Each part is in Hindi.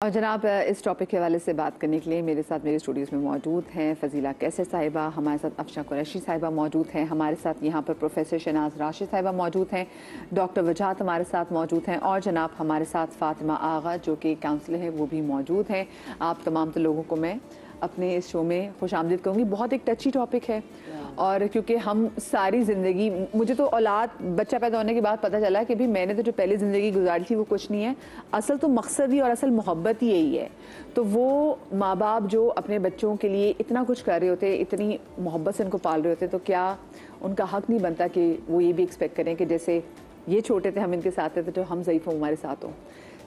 और जनाब इस टॉपिक के हवाले से बात करने के लिए मेरे साथ मेरे स्टूडियोज़ में मौजूद हैं फ़जीला कैसर साहिबा, हमारे साथ अफशा कुरैशी साहिबा मौजूद हैं, हमारे साथ यहाँ पर प्रोफेसर शहनाज राशिद साहिबा मौजूद हैं, डॉक्टर वजाहत हमारे साथ मौजूद हैं और जनाब हमारे साथ फ़ातिमा आगा जो कि काउंसलर हैं वो भी मौजूद हैं। आप तमाम तो लोगों को मैं अपने इस शो में खुश आमदीद कहूँगी। बहुत एक टची टॉपिक है और क्योंकि हम सारी ज़िंदगी, मुझे तो औलाद बच्चा पैदा होने के बाद पता चला कि भी मैंने तो जो पहली ज़िंदगी गुजारी थी वो कुछ नहीं है, असल तो मकसद ही और असल मोहब्बत ही यही है। तो वो माँ बाप जो अपने बच्चों के लिए इतना कुछ कर रहे होते, इतनी मोहब्बत से उनको पाल रहे होते, तो क्या उनका हक़ नहीं बनता कि वो ये भी एक्सपेक्ट करें कि जैसे ये छोटे थे हम इनके साथ थे तो हम ज़ईफ़ हमारे साथ हों।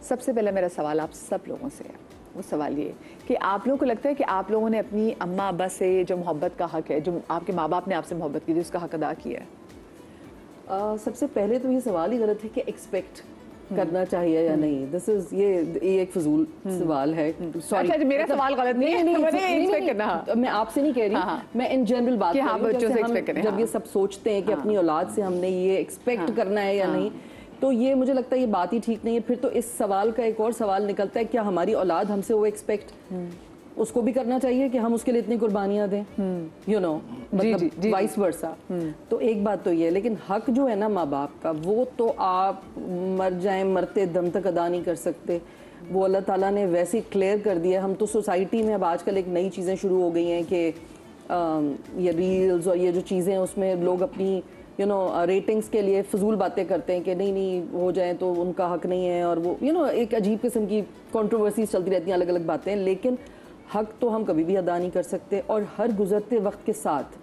सबसे पहले मेरा सवाल आप सब लोगों से है, वो सवाल ये कि आप लोगों को लगता है कि आप लोगों ने अपनी अम्मा अब्बा से जो मोहब्बत का हक़ है, जो आपके माँ बाप ने आपसे मोहब्बत की थी, उसका हक़ अदा किया है? सबसे पहले तो ये सवाल ही गलत है कि एक्सपेक्ट करना चाहिए या नहीं। दिस इज ये एक फजूल सवाल है। अच्छा, मेरा सवाल गलत नहीं है, एक्सपेक्ट करना मैं आपसे नहीं कह रही, मैं इन जनरल बात कर रही हूँ। जब ये सब सोचते हैं कि अपनी औलाद से हमने ये एक्सपेक्ट करना है या नहीं, तो ये मुझे लगता है ये बात ही ठीक नहीं है। फिर तो इस सवाल का एक और सवाल निकलता है, क्या हमारी औलाद हमसे वो एक्सपेक्ट उसको भी करना चाहिए कि हम उसके लिए इतनी कुर्बानियां दें, यू नो, मतलब वाइस वर्सा। तो एक बात तो ये है, लेकिन हक जो है ना माँ बाप का, वो तो आप मर जाएं मरते दम तक अदा नहीं कर सकते। वो अल्लाह ताला ने वैसे ही क्लियर कर दिया। हम तो सोसाइटी में अब आजकल एक नई चीज़ें शुरू हो गई हैं कि ये रील्स और ये जो चीज़ें हैं उसमें लोग अपनी रेटिंग्स के लिए फजूल बातें करते हैं कि नहीं हो जाए तो उनका हक नहीं है, और वो एक अजीब किस्म की कंट्रोवर्सीज चलती रहती हैं, अलग अलग बातें। लेकिन हक तो हम कभी भी अदा नहीं कर सकते। और हर गुजरते वक्त के साथ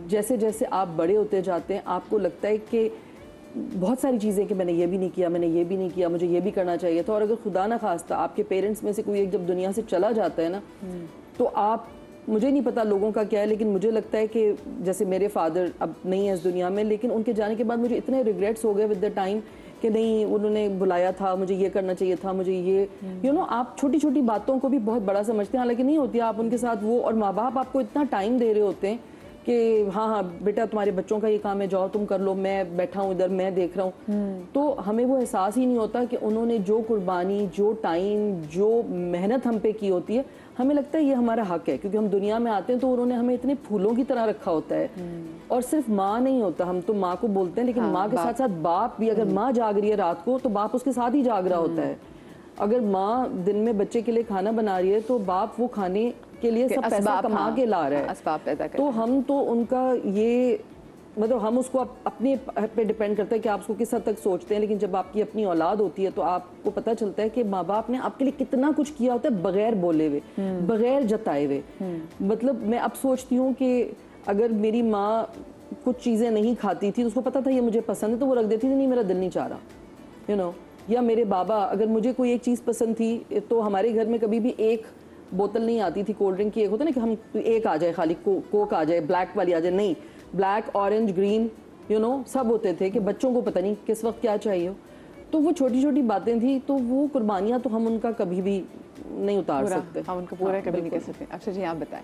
जैसे जैसे आप बड़े होते जाते हैं, आपको लगता है कि बहुत सारी चीज़ें कि मैंने ये भी नहीं किया, मैंने ये भी नहीं किया, मुझे ये भी करना चाहिए था। और अगर खुदा ना खास्ता आपके पेरेंट्स में से कोई एक जब दुनिया से चला जाता है ना, तो आप, मुझे नहीं पता लोगों का क्या है, लेकिन मुझे लगता है कि जैसे मेरे फादर अब नहीं है इस दुनिया में, लेकिन उनके जाने के बाद मुझे इतने रिग्रेट्स हो गए विद द टाइम कि नहीं उन्होंने बुलाया था, मुझे ये करना चाहिए था, मुझे ये आप छोटी छोटी बातों को भी बहुत बड़ा समझते हैं, हालांकि नहीं होती। आप उनके साथ वो, और माँ बाप आपको इतना टाइम दे रहे होते हैं कि हाँ हाँ बेटा तुम्हारे बच्चों का ये काम है, जाओ तुम कर लो, मैं बैठा हूँ इधर, मैं देख रहा हूँ। तो हमें वो एहसास ही नहीं होता कि उन्होंने जो कुर्बानी, जो टाइम, जो मेहनत हम पे की होती है, हमें लगता है ये हमारा हक है क्योंकि हम दुनिया में आते हैं तो उन्होंने हमें इतने फूलों की तरह रखा होता है। और सिर्फ माँ नहीं होता, हम तो माँ को बोलते हैं, लेकिन माँ के साथ साथ बाप भी, अगर माँ जाग रही है रात को तो बाप उसके साथ ही जाग रहा होता है। अगर माँ दिन में बच्चे के लिए खाना बना रही है तो बाप वो खाने के लिए सब पैसा कमा के ला रहा है। तो हम तो उनका ये, मतलब हम उसको अपने पे डिपेंड करता है कि आप उसको किस हद तक सोचते हैं। लेकिन जब आपकी अपनी औलाद होती है तो आपको पता चलता है कि माँ बाप ने आपके लिए कितना कुछ किया होता है बगैर बोले हुए, बगैर जताए हुए। मतलब मैं अब सोचती हूँ कि अगर मेरी माँ कुछ चीज़ें नहीं खाती थी, उसको पता था ये मुझे पसंद है, तो वो रख देती थी, नहीं मेरा दिल नहीं चाह रहा, या मेरे बाबा, अगर मुझे कोई एक चीज़ पसंद थी तो हमारे घर में कभी भी एक बोतल नहीं आती थी कोल्ड ड्रिंक की। एक होता ना कि हम एक आ जाए, खाली कोक आ जाए, ब्लैक वाली आ जाए, नहीं, ब्लैक, ऑरेंज, ग्रीन, सब होते थे कि बच्चों को पता नहीं किस वक्त क्या चाहिए हो। तो वो छोटी छोटी बातें थी, तो वो कुर्बानियाँ तो हम उनका कभी भी नहीं उतार सकते, हम उनका पूरा कभी नहीं कर सकते। अच्छा जी, आप बताएं।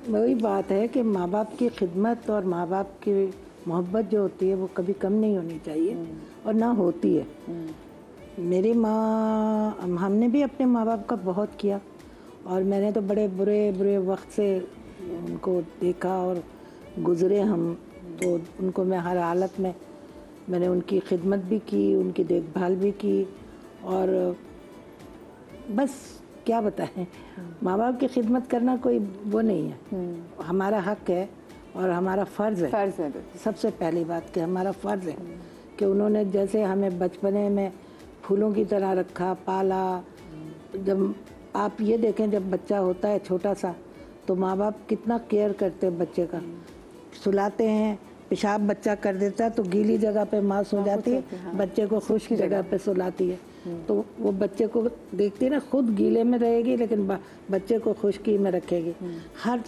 वही बात है कि माँ बाप की खिदमत और माँ बाप की मोहब्बत जो होती है वो कभी कम नहीं होनी चाहिए, और ना होती है। मेरी माँ, हमने भी अपने माँ बाप का बहुत किया, और मैंने तो बड़े बुरे बुरे वक्त से उनको देखा और गुज़रे हम, तो उनको मैं हर हालत में, मैंने उनकी खिदमत भी की, उनकी देखभाल भी की, और बस क्या बताएं, माँ बाप की खिदमत करना कोई वो नहीं है, हमारा हक है और हमारा फ़र्ज़ है। सबसे पहली बात कि हमारा फ़र्ज़ है कि उन्होंने जैसे हमें बचपने में फूलों की तरह रखा, पाला। जब आप ये देखें, जब बच्चा होता है छोटा सा, तो माँ बाप कितना केयर करते हैं बच्चे का, सुलाते हैं, पेशाब बच्चा कर देता है तो गीली जगह पे माँ सो जाती है, बच्चे को खुश्क जगह पे सुलाती है। तो वो बच्चे को देखती है ना, खुद गीले में रहेगी लेकिन बच्चे को खुश्की में रखेगी, हर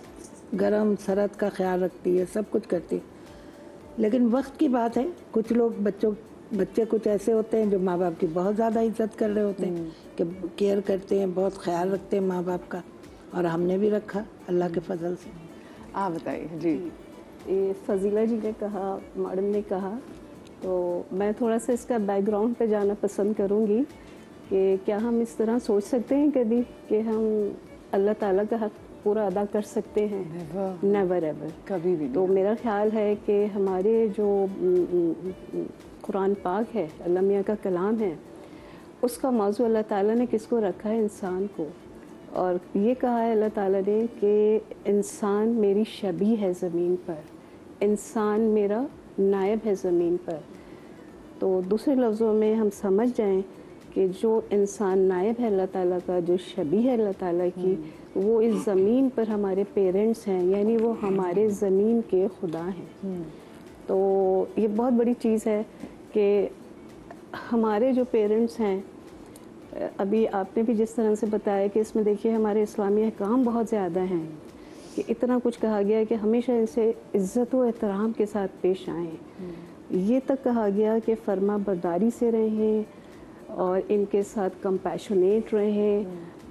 गरम सरद का ख्याल रखती है, सब कुछ करती है। लेकिन वक्त की बात है, कुछ लोग बच्चे कुछ ऐसे होते हैं जो माँ बाप की बहुत ज़्यादा इज्जत कर रहे होते हैं, कि केयर करते हैं, बहुत ख्याल रखते हैं माँ बाप का, और हमने भी रखा अल्लाह के फजल से। आप बताइए जी। ये फजीला जी ने कहा, मैडम ने कहा, तो मैं थोड़ा सा इसका बैकग्राउंड पे जाना पसंद करूँगी कि क्या हम इस तरह सोच सकते हैं कभी कि हम अल्लाह ताला का हक पूरा अदा कर सकते हैं? नेवर एवर, कभी भी। तो मेरा ख्याल है कि हमारे जो कुरान पाक है, अल्लाह मियाँ का कलाम है, उसका मौजू अल्लाह ताला ने किसको रखा है? इंसान को। और ये कहा है अल्लाह ताला ने कि इंसान मेरी शबीह है ज़मीन पर, इंसान मेरा नायब है ज़मीन पर। तो दूसरे लफ्ज़ों में हम समझ जाएं कि जो इंसान नायब है अल्लाह ताला का, जो शबीह है अल्लाह ताला की, वो इस ज़मीन पर हमारे पेरेंट्स हैं, यानी वो हमारे ज़मीन के खुदा हैं। तो ये बहुत बड़ी चीज़ है कि हमारे जो पेरेंट्स हैं, अभी आपने भी जिस तरह से बताया कि इसमें देखिए हमारे इस्लामी अहकाम बहुत ज़्यादा हैं, कि इतना कुछ कहा गया है कि हमेशा इनसे इज़्ज़त व एहतराम के साथ पेश आएँ। ये तक कहा गया कि फर्मा बरदारी से रहें और इनके साथ कंपैशनेट रहें,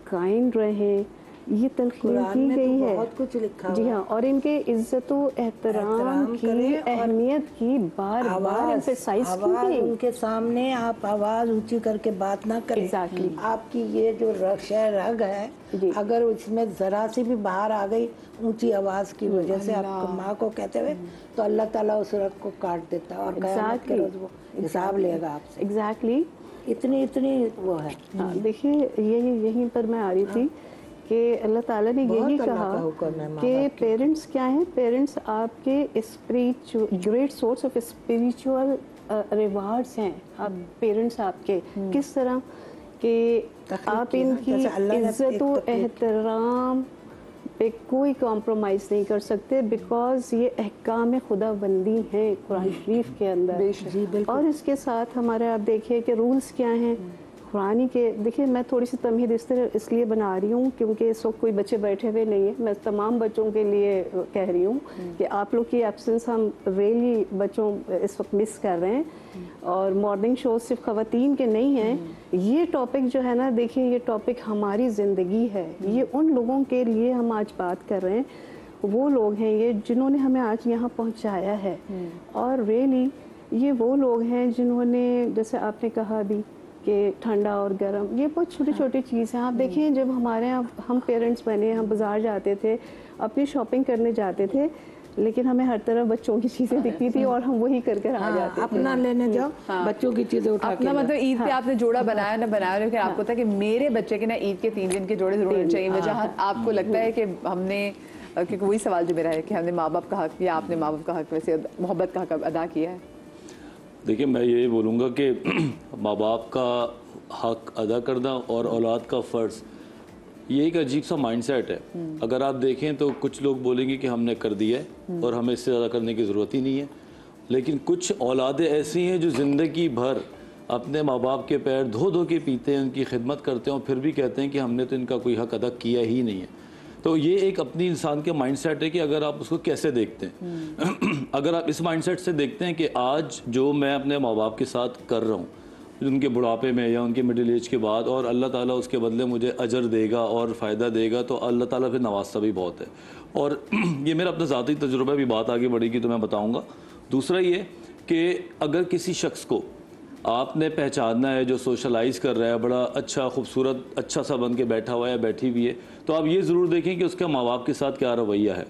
काइंड रहें, ये तलकीन की गई है। बहुत कुछ लिखा जी हाँ, और इनके इज्जत व एहतराम की अहमियत की बार बार एम्फसाइज की गई। उनके सामने आप आवाज़ ऊंची करके बात ना करें। Exactly. आपकी ये जो रग है, अगर उसमें ज़रा सी भी बाहर आ गई ऊंची आवाज़ की वजह से आपको माँ को कहते हुए, तो अल्लाह ताला उस रग को काट देता है और क़यामत के रोज़ वो हिसाब लेगा आपसे। एग्जैक्टली, इतनी वो है। हाँ, देखिए यहीं पर मैं आ रही थी कि अल्लाह ताला ने यही कहा कि पेरेंट्स क्या हैं? पेरेंट्स आपके great source of spiritual rewards हैं। आप पेरेंट्स आपके किस तरह कि आप इनकी इज्जत व एहतराम पे कोई कॉम्प्रोमाइज़ नहीं कर सकते, बिकॉज ये अहकाम खुदा बंदी हैं कुरान शरीफ के अंदर। और इसके साथ हमारे आप देखिए कि रूल्स क्या हैं कुरानी के। देखिए मैं थोड़ी सी तमहीद इसलिए बना रही हूँ क्योंकि इस वक्त कोई बच्चे बैठे हुए नहीं है। मैं तमाम बच्चों के लिए कह रही हूँ कि आप लोग की एब्सेंस हम रियली बच्चों इस वक्त मिस कर रहे हैं। और मॉर्निंग शो सिर्फ ख़वातीन के नहीं हैं, ये टॉपिक जो है ना, देखिए ये टॉपिक हमारी ज़िंदगी है। ये उन लोगों के लिए हम आज बात कर रहे हैं, वो लोग हैं ये जिन्होंने हमें आज यहाँ पहुँचाया है। और रियली ये वो लोग हैं जिन्होंने, जैसे आपने कहा अभी कि ठंडा और गर्म, ये बहुत छोटी छोटी चीज़ हैं। आप देखिए जब हमारे यहाँ हम पेरेंट्स बने, हम बाज़ार जाते थे, अपनी शॉपिंग करने जाते थे, लेकिन हमें हर तरफ बच्चों की चीज़ें दिखती थी और हम वही कर कर आ जाते थे। अपना लेने जाओ, बच्चों की चीज़ें उठा के मतलब ईद पे आपने जोड़ा बनाया ना बनाया, लेकिन आपको पता है कि मेरे बच्चे के ना ईद के 3 दिन के जोड़े जरूर होने चाहिए। वजह आपको लगता है कि हमने, क्योंकि वही सवाल जो मेरा है कि हमने माँ बाप का हक या आपने माँ बाप का हक वैसे मोहब्बत का हक अदा किया है? देखिए मैं ये बोलूँगा कि माँ बाप का हक अदा करना और औलाद का फ़र्ज़, ये एक अजीब सा माइंडसेट है। अगर आप देखें तो कुछ लोग बोलेंगे कि हमने कर दिया है और हमें इससे ज़्यादा करने की ज़रूरत ही नहीं है, लेकिन कुछ औलादें ऐसी हैं जो ज़िंदगी भर अपने माँ बाप के पैर धो धो के पीते हैं, उनकी खिदमत करते हैं और फिर भी कहते हैं कि हमने तो इनका कोई हक अदा किया ही नहीं है। तो ये एक अपनी इंसान के माइंडसेट है कि अगर आप उसको कैसे देखते हैं। अगर आप इस माइंडसेट से देखते हैं कि आज जो मैं अपने माँ बाप के साथ कर रहा हूँ उनके बुढ़ापे में या उनके मिडिल एज के बाद, और अल्लाह ताला उसके बदले मुझे अजर देगा और फ़ायदा देगा, तो अल्लाह ताला फिर नवाजता भी बहुत है। और ये मेरा अपना ज़ाती तजुर्बा भी, बात आगे बढ़ेगी तो मैं बताऊँगा। दूसरा ये कि अगर किसी शख्स को आपने पहचानना है जो सोशलाइज़ कर रहा है, बड़ा अच्छा खूबसूरत अच्छा सा बन के बैठा हुआ है, बैठी हुई है, तो आप ये ज़रूर देखें कि उसके माँ बाप के साथ क्या रवैया है,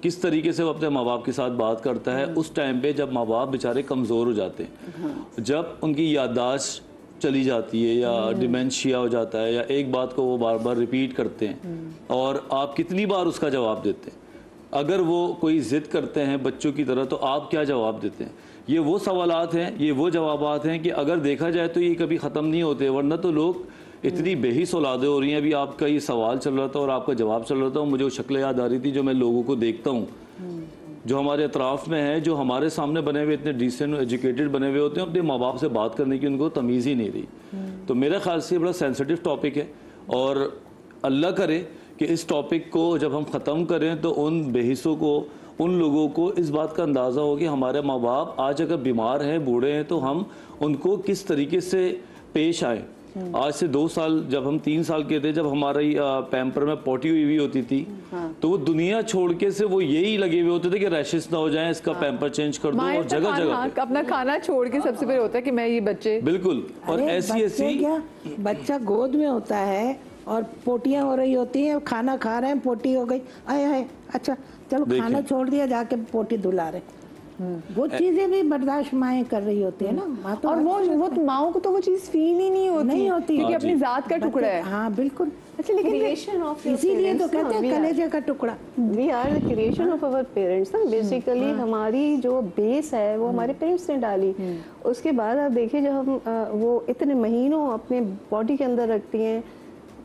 किस तरीके से वो अपने माँ बाप के साथ बात करता है उस टाइम पे जब माँ बाप बेचारे कमज़ोर हो जाते हैं, जब उनकी याददाश्त चली जाती है या डिमेंशिया हो जाता है, या एक बात को वो बार बार रिपीट करते हैं और आप कितनी बार उसका जवाब देते हैं। अगर वो कोई ज़िद करते हैं बच्चों की तरह तो आप क्या जवाब देते हैं। ये वो सवालात हैं, ये वो जवाबात हैं कि अगर देखा जाए तो ये कभी ख़त्म नहीं होते, वरना तो लोग इतनी बेहिस औलादें हो रही हैं। अभी आपका ये सवाल चल रहा था और आपका जवाब चल रहा था, मुझे वो शक्ल याद आ रही थी जो मैं लोगों को देखता हूँ जो हमारे अतराफ़ में है, जो हमारे सामने बने हुए इतने डिसेंट एजुकेटेड बने हुए होते हैं, अपने माँ बाप से बात करने की उनको तमीज़ ही नहीं रही। तो मेरे ख्याल से बड़ा सेंसिटिव टॉपिक है और अल्लाह करे कि इस टॉपिक को जब हम ख़त्म करें तो उन बेहिसों को, उन लोगों को इस बात का अंदाज़ा हो कि हमारे माँ बाप आज अगर बीमार हैं, बूढ़े हैं, तो हम उनको किस तरीके से पेश आएँ। आज से 2 साल, जब हम 3 साल के थे, जब हमारी पैम्पर में पोटी हुई होती थी, तो वो दुनिया छोड़ के से वो यही लगे हुए होते थे कि रैशेस ना हो जाएं, इसका पैम्पर चेंज कर दो। और जगह जगह अपना खाना छोड़ के सबसे पहले होता है कि मैं ये बच्चे, बिल्कुल। और ऐसी क्या बच्चा गोद में होता है और पोटियां हो रही होती हैं, खाना खा रहे हैं, पोटी हो गई, आए आए, अच्छा चलो खाना छोड़ दिया, जाके पोटी धुला रहे। वो चीजें भी बर्दाश्त माएँ कर रही होती है ना, माँ तो। और वो माओ को तो वो चीज फील ही नहीं होती क्योंकि अपनी जात का टुकड़ा है। हाँ बिल्कुल। अच्छा, लेकिन इसीलिए तो कहते हैं कलेजे का टुकड़ा। We are the creation of our parents ना, बेसिकली हमारी जो बेस है वो हमारे पेरेंट्स ने डाली। उसके बाद आप देखिए जब हम वो इतने महीनों अपने बॉडी के अंदर रखती हैं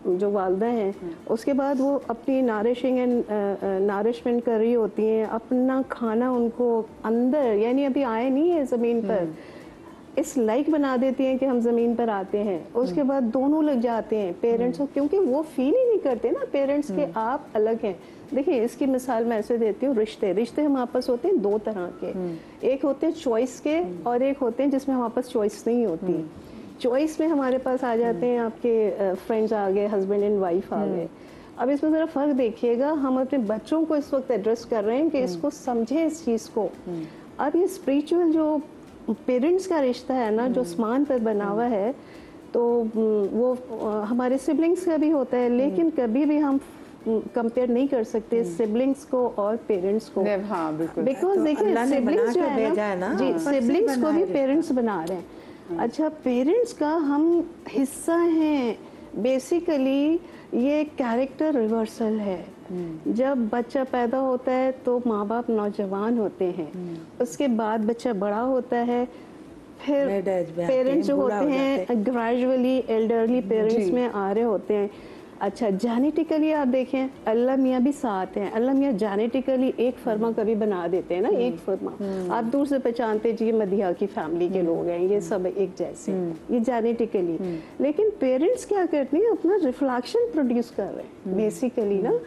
जो वालदा हैं, उसके बाद वो अपनी नारिशिंग एंड नारिशमेंट कर रही होती हैं, अपना खाना उनको अंदर, यानी अभी आए नहीं है ज़मीन पर, इस लाइक बना देती हैं कि हम ज़मीन पर आते हैं। उसके बाद दोनों लग जाते हैं पेरेंट्स को, क्योंकि वो फील ही नहीं करते ना पेरेंट्स के आप अलग हैं। देखिए इसकी मिसाल मैं ऐसे देती हूँ, रिश्ते हम आपस होते हैं 2 तरह के, एक होते हैं चॉइस के और एक होते हैं जिसमें हम आपस चॉइस नहीं होती। चॉइस में हमारे पास आ जाते हैं आपके फ्रेंड्स आ गए, हस्बैंड एंड वाइफ आ गए। अब इसमें ज़रा फ़र्क देखिएगा, हम अपने बच्चों को इस वक्त एड्रेस कर रहे हैं कि इसको समझें इस चीज़ को। अब ये स्पिरिचुअल जो पेरेंट्स का रिश्ता है ना, जो आसमान पर बना हुआ है, तो वो हमारे सिबलिंग्स का भी होता है, लेकिन कभी भी हम कंपेयर नहीं कर सकते सिबलिंग्स को और पेरेंट्स को। हाँ बिल्कुल, बिकॉज देखिए सिबलिंग्स जो है ना जी, सिबलिंग्स को भी पेरेंट्स बना रहे हैं। अच्छा, पेरेंट्स का हम हिस्सा हैं बेसिकली। ये कैरेक्टर रिवर्सल है। जब बच्चा पैदा होता है तो माँ बाप नौजवान होते हैं, उसके बाद बच्चा बड़ा होता है, फिर पेरेंट्स जो होते हैं ग्रेजुअली एल्डरली पेरेंट्स में आ रहे होते हैं। अच्छा, जेनेटिकली आप देखें अल्लाह मियाँ भी साथ हैं। अल्लाह मियाँ जेनेटिकली एक फर्मा कभी बना देते हैं ना, एक फर्मा आप दूर से पहचानते जी मदिहा की फैमिली के लोग हैं, ये सब एक जैसे, ये जेनेटिकली। लेकिन पेरेंट्स क्या करते हैं, अपना रिफ्लेक्शन प्रोड्यूस कर रहे हैं बेसिकली ना,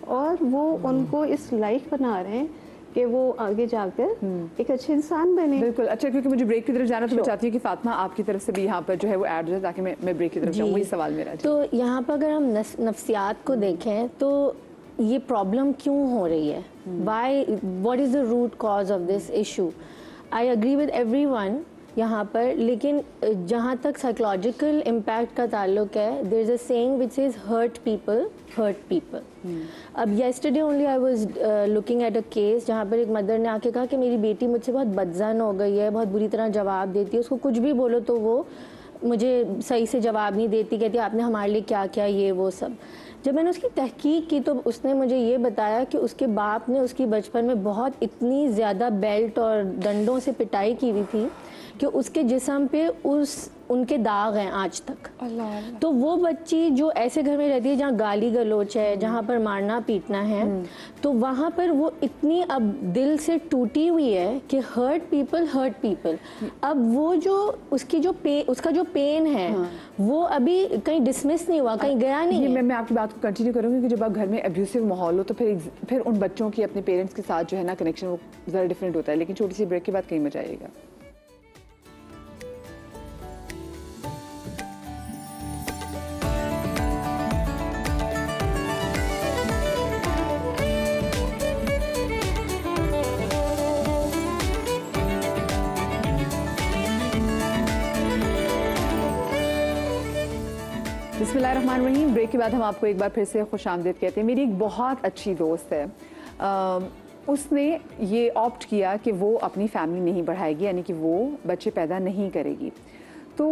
और वो उनको इस लाइक बना रहे हैं कि वो आगे जाकर एक अच्छे इंसान बने। बिल्कुल। अच्छा, क्योंकि मुझे ब्रेक की तरफ जाना, तो मैं चाहती हूँ कि फातिमा आपकी तरफ से भी यहाँ पर जो है वो ऐड हो जाए, ताकि मैं ब्रेक की तरफ जाऊँ। वही सवाल मेरा। तो यहाँ पर अगर हम नफ्सियात को देखें तो ये प्रॉब्लम क्यों हो रही है, why, what is the root cause of this issue. I agree with everyone यहाँ पर, लेकिन जहाँ तक साइकोलॉजिकल इम्पैक्ट का ताल्लुक है, there is a saying which is hurt people hurt people. अब yesterday only I was looking at a case जहाँ पर एक मदर ने आके कहा कि मेरी बेटी मुझसे बहुत बदजन हो गई है, बहुत बुरी तरह जवाब देती है, उसको कुछ भी बोलो तो वो मुझे सही से जवाब नहीं देती, कहती आपने हमारे लिए क्या किया, ये वो सब। जब मैंने उसकी तहकीक की तो उसने मुझे ये बताया कि उसके बाप ने उसकी बचपन में बहुत इतनी ज़्यादा बेल्ट और डंडों से पिटाई की हुई थी कि उसके जिस्म पे उनके दाग हैं आज तक। अल्लाह। तो वो बच्ची जो ऐसे घर में रहती है जहाँ गाली गलोच है, जहाँ पर मारना पीटना है, तो वहाँ पर वो इतनी अब दिल से टूटी हुई है कि हर्ट पीपल। अब वो जो उसका जो पेन है वो अभी कहीं डिसमिस नहीं हुआ, कहीं गया नहीं है। मैं आपकी बात को कंटिन्यू करूँगी कि जब आप घर में एब्यूसिव माहौल हो तो फिर उन बच्चों की अपने पेरेंट्स के साथ जो है ना कनेक्शन वो ज़रा डिफरेंट होता है। लेकिन छोटी सी ब्रेक के बाद कहीं मजा आएगा। बिस्मिल्लाहिर्रहमानिर्रहीम। ब्रेक के बाद हम आपको एक बार फिर से खुशामदीद कहते हैं। मेरी एक बहुत अच्छी दोस्त है, उसने ये ऑप्ट किया कि वो अपनी फैमिली नहीं बढ़ाएगी, यानी कि वो बच्चे पैदा नहीं करेगी। तो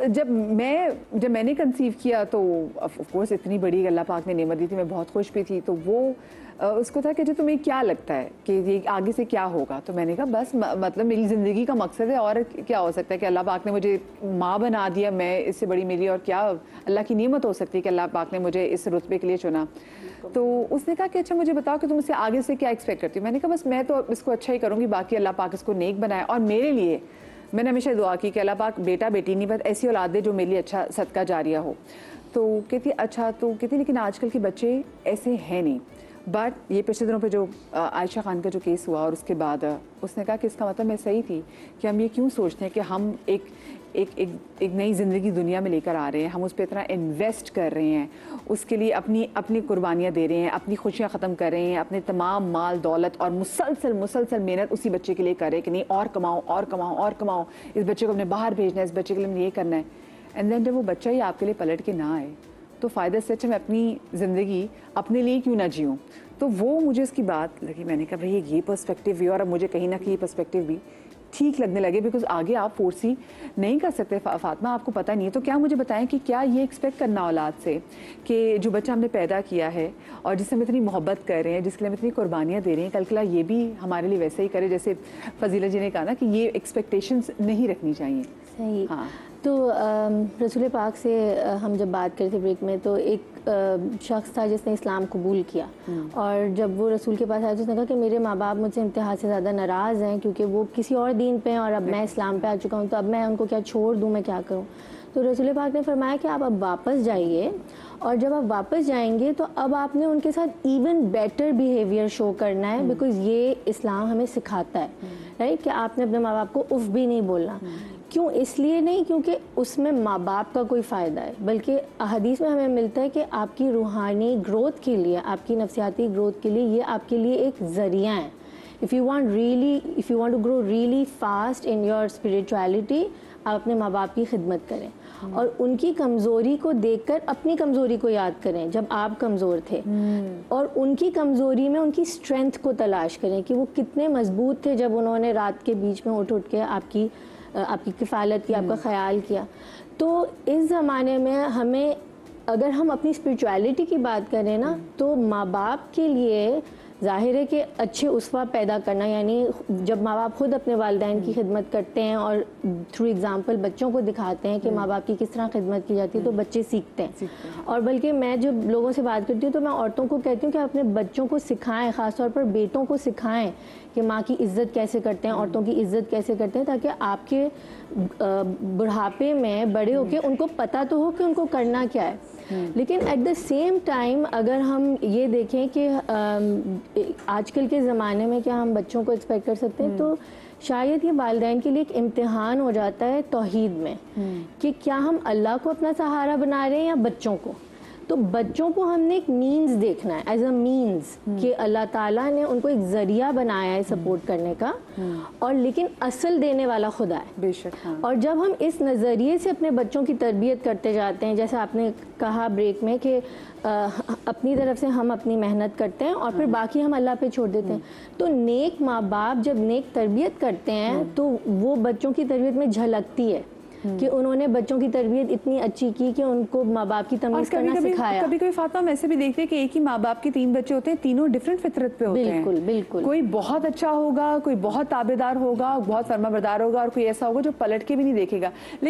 जब मैंने कंसीव किया तो ऑफ कोर्स इतनी बड़ी अल्लाह पाक ने नेमत दी थी, मैं बहुत खुश भी थी। तो वो उसको था कि जो तुम्हें क्या लगता है कि ये आगे से क्या होगा। तो मैंने कहा बस मतलब मेरी ज़िंदगी का मकसद है और क्या हो सकता है कि अल्लाह पाक ने मुझे माँ बना दिया, मैं इससे बड़ी मेरी और क्या अल्लाह की नेमत हो सकती है कि अल्लाह पाक ने मुझे इस रुतबे के लिए चुना। तो उसने कहा कि अच्छा मुझे बताओ कि तुम इससे आगे से क्या एक्सपेक्ट करती हो। मैंने कहा बस मैं तो इसको अच्छा ही करूँगी, बाकी अल्लाह पाक इसको नेक बनाए। और मेरे लिए मैंने हमेशा दुआ की कि अल्लाह पाक बेटा बेटी नहीं बस ऐसी औलाद दे जो मेरे लिए अच्छा सदका जारिया हो। तो कहती अच्छा, तो कहती लेकिन आजकल के बच्चे ऐसे हैं नहीं। बट ये पिछले दिनों पे जो आयशा खान का जो केस हुआ और उसके बाद उसने कहा कि इसका मतलब मैं सही थी कि हम ये क्यों सोचते हैं कि हम एक नई ज़िंदगी दुनिया में लेकर आ रहे हैं, हम उस पर इतना इन्वेस्ट कर रहे हैं, उसके लिए अपनी कुर्बानियाँ दे रहे हैं, अपनी खुशियाँ ख़त्म कर रहे हैं, अपने तमाम माल दौलत और मुसलसल मेहनत उसी बच्चे के लिए कर रहे हैं कि नहीं और कमाओ, इस बच्चे को हमने बाहर भेजना है, इस बच्चे के लिए हमने ये करना है। एंड देन जब वो बच्चा ही आपके लिए पलट के ना आए तो फ़ायदा से अच्छा मैं अपनी ज़िंदगी अपने लिए क्यों ना जीऊँ। तो वो मुझे उसकी बात लगी, मैंने कहा भाई ये पर्सपेक्टिव भी और अब मुझे कहीं ना कहीं पर्सपेक्टिव भी ठीक लगने लगे, बिकॉज आगे आप फोर्स ही नहीं कर सकते फातिमा, आपको पता नहीं है। तो क्या मुझे बताएं कि क्या ये एक्सपेक्ट करना औलाद से कि जो बच्चा हमने पैदा किया है और जिससे हम इतनी मोहब्बत कर रहे हैं, जिसके लिए हम इतनी कुर्बानियाँ दे रहे हैं, कल कला ये भी हमारे लिए वैसे ही करे जैसे फजीला जी ने कहा ना कि ये एक्सपेक्टेशंस नहीं रखनी चाहिए। सही। हाँ। तो रसूल पाक से हम जब बात करते थे ब्रेक में, तो एक शख्स था जिसने इस्लाम कबूल किया और जब वो रसूल के पास आया तो उसने कहा कि मेरे माँ बाप मुझसे इंतहा से ज़्यादा नाराज़ हैं क्योंकि वो किसी और दीन पे हैं और अब मैं इस्लाम पे आ चुका हूँ, तो अब मैं उनको क्या छोड़ दूँ, मैं क्या करूँ। तो रसूल पाक ने फरमाया कि आप अब वापस जाइए और जब आप वापस जाएंगे तो अब आपने उनके साथ इवन बेटर बिहेवियर शो करना है, बिकॉज़ ये इस्लाम हमें सिखाता है, राइट, कि आपने अपने माँ बाप को उफ भी नहीं बोलना। क्यों? इसलिए नहीं क्योंकि उसमें माँ बाप का कोई फ़ायदा है, बल्कि हदीस में हमें मिलता है कि आपकी रूहानी ग्रोथ के लिए, आपकी नफ्सियाती ग्रोथ के लिए ये आपके लिए एक ज़रिया है। If you want to grow really fast in your spirituality, आप अपने माँ बाप की खिदमत करें और उनकी कमज़ोरी को देखकर अपनी कमज़ोरी को याद करें जब आप कमज़ोर थे, और उनकी कमज़ोरी में उनकी स्ट्रेंथ को तलाश करें कि वो कितने मजबूत थे जब उन्होंने रात के बीच में उठ के आपकी किफ़ालत की, आपका ख्याल किया। तो इस ज़माने में हमें, अगर हम अपनी स्पिरिचुअलिटी की बात करें ना, तो माँ बाप के लिए ज़ाहिर है कि अच्छे उसवा पैदा करना, यानी जब माँ बाप खुद अपने वालिदैन की खिदमत करते हैं और थ्रू एग्जांपल बच्चों को दिखाते हैं कि माँ बाप की किस तरह खिदमत की जाती है, तो बच्चे सीखते हैं। और बल्कि मैं जब लोगों से बात करती हूँ तो मैं औरतों को कहती हूँ कि अपने बच्चों को सिखाएं, ख़ासतौर पर बेटों को सिखाएं कि माँ की इज़्ज़त कैसे करते हैं, औरतों की इज़्ज़त कैसे करते हैं, ताकि आपके बुढ़ापे में बड़े होके उनको पता तो हो कि उनको करना क्या है। लेकिन एट द सेम टाइम अगर हम ये देखें कि आजकल के ज़माने में क्या हम बच्चों को एक्सपेक्ट कर सकते हैं, तो शायद ये वालिदैन के लिए एक इम्तिहान हो जाता है तौहीद में कि क्या हम अल्लाह को अपना सहारा बना रहे हैं या बच्चों को। तो बच्चों को हमने एक मीन्स देखना है, एज अ मीन्स कि अल्लाह ताला ने उनको एक ज़रिया बनाया है सपोर्ट करने का, और लेकिन असल देने वाला खुदा है, बेशक। हाँ। और जब हम इस नज़रिए से अपने बच्चों की तरबियत करते जाते हैं, जैसे आपने कहा ब्रेक में कि अपनी तरफ से हम अपनी मेहनत करते हैं और फिर बाकी हम अल्लाह पे छोड़ देते हैं, तो नेक माँ बाप जब नेक तरबियत करते हैं तो वो बच्चों की तरबियत में झलकती है कि उन्होंने बच्चों की तरबियत इतनी अच्छी की कि उनको माँ बाप की तमीज़ करना सिखाया। कभी कभी फातिमा हम ऐसे भी देखते हैं कि एक ही माँ बाप के 3 बच्चे होते हैं, तीनों डिफरेंट फितरत पे होते हैं। बिल्कुल बिल्कुल। कोई बहुत अच्छा होगा, कोई बहुत ताबेदार होगा, बहुत फर्माबरदार होगा, और कोई ऐसा होगा जो पलट के भी नहीं देखेगा। लेकिन